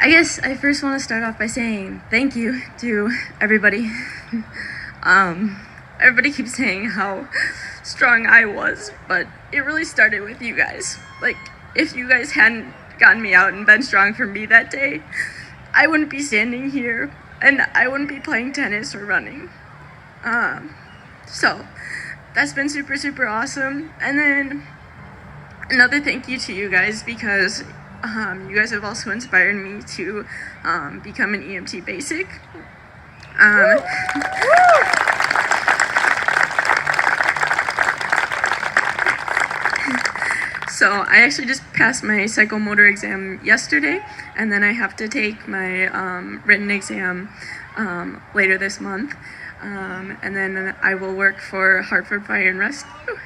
I guess I first want to start off by saying thank you to everybody. Everybody keeps saying how strong I was, but it really started with you guys. Like, if you guys hadn't gotten me out and been strong for me that day, I wouldn't be standing here, and I wouldn't be playing tennis or running. So, that's been super, super awesome. And then, another thank you to you guys, because you guys have also inspired me to become an EMT basic. So I actually just passed my psychomotor exam yesterday, and then I have to take my written exam later this month. And then I will work for Hartford Fire and Rescue.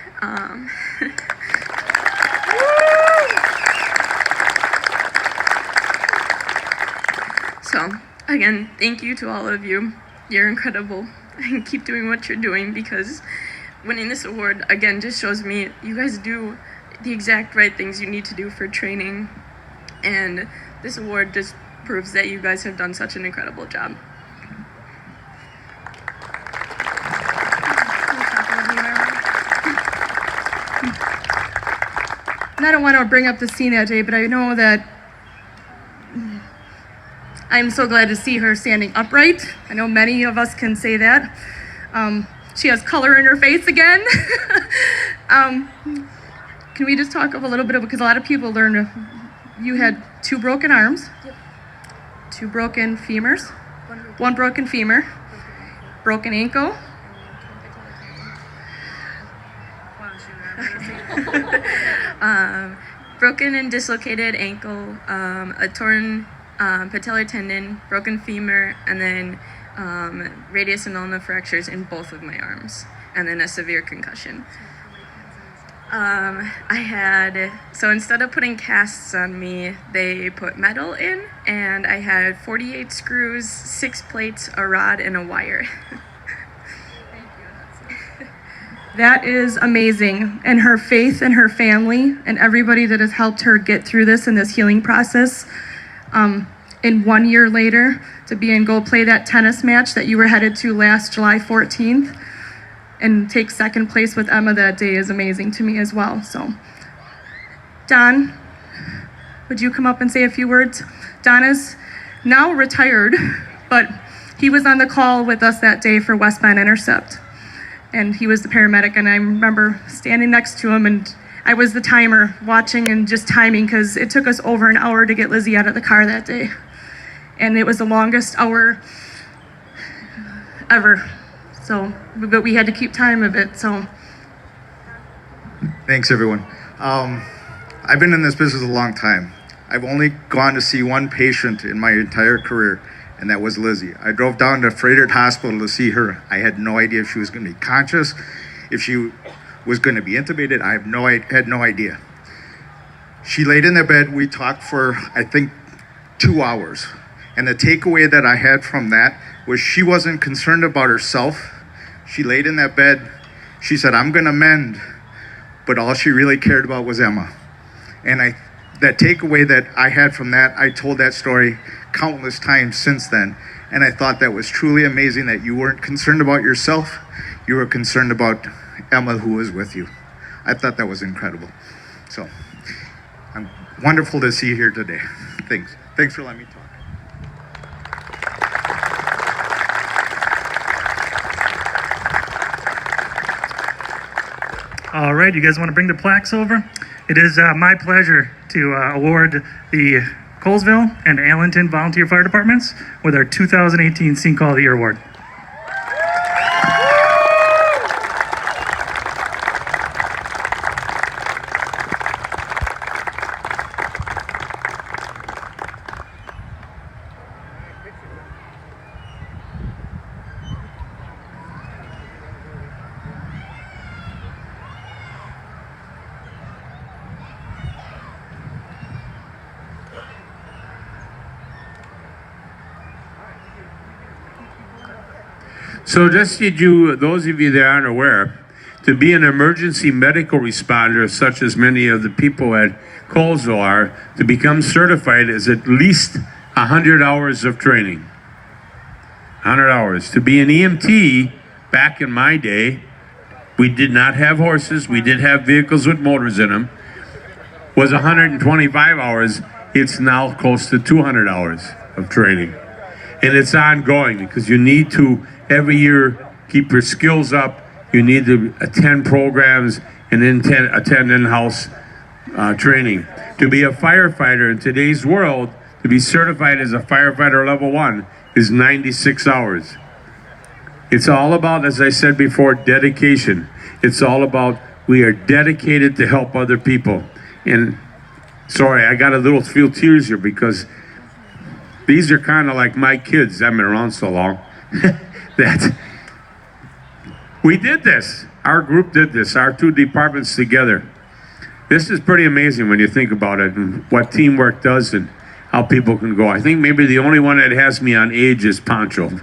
So, again, thank you to all of you. You're incredible. And keep doing what you're doing, because winning this award, again, just shows me you guys do the exact right things you need to do for training. And this award just proves that you guys have done such an incredible job. And I don't want to bring up the scene that day, but I know that I'm so glad to see her standing upright. I know many of us can say that. She has color in her face again. Can we just talk a little bit about, because a lot of people learned you had 2 broken arms, Yep. 2 broken femurs, 1 broken femur, broken ankle. Broken and dislocated ankle, a torn patellar tendon, broken femur, and then radius and ulna fractures in both of my arms, and then a severe concussion. So instead of putting casts on me, they put metal in, and I had 48 screws, 6 plates, a rod, and a wire. That is amazing. And her faith and her family and everybody that has helped her get through this and this healing process. In 1 year later, to be and go play that tennis match that you were headed to last July 14th and take second place with Emma that day is amazing to me as well. So, Don, would you come up and say a few words? Don is now retired, but he was on the call with us that day for Westbound Intercept. And he was the paramedic, and I remember standing next to him, and I was the timer watching and just timing, because it took us over an hour to get Lizzie out of the car that day. And it was the longest hour ever. So, but we had to keep time of it, so. Thanks, everyone. I've been in this business a long time. I've only gone to see 1 patient in my entire career, and that was Lizzie. I drove down to Frederick Hospital to see her. I had no idea if she was going to be conscious, if she was going to be intubated. I had no idea. She laid in the bed. We talked for, I think, 2 hours. And the takeaway that I had from that was she wasn't concerned about herself. She laid in that bed. She said, I'm going to mend. But all she really cared about was Emma. And that takeaway that I had from that, I told that story countless times since then. And I thought that was truly amazing, that you weren't concerned about yourself. You were concerned about Emma, who was with you. I thought that was incredible. So, I'm wonderful to see you here today. Thanks for letting me talk. All right, you guys want to bring the plaques over? It is my pleasure to award the Colesville and Allenton Volunteer Fire Departments with our 2018 Scene Call of the Year Award. So just those of you that aren't aware, to be an emergency medical responder, such as many of the people at Colesville are, to become certified is at least 100 hours of training. 100 hours. To be an EMT, back in my day, we did not have horses. We did have vehicles with motors in them. Was 125 hours. It's now close to 200 hours of training. And it's ongoing because you need to, every year, keep your skills up. You need to attend programs and attend in-house training. To be a firefighter in today's world, to be certified as a firefighter level 1 is 96 hours. It's all about, as I said before, dedication. It's all about we are dedicated to help other people. And sorry, I got a little few tears here because these are kind of like my kids. I've been around so long that we did this. Our group did this, our 2 departments together. This is pretty amazing when you think about it and what teamwork does and how people can go. I think maybe the only one that has me on age is Pancho.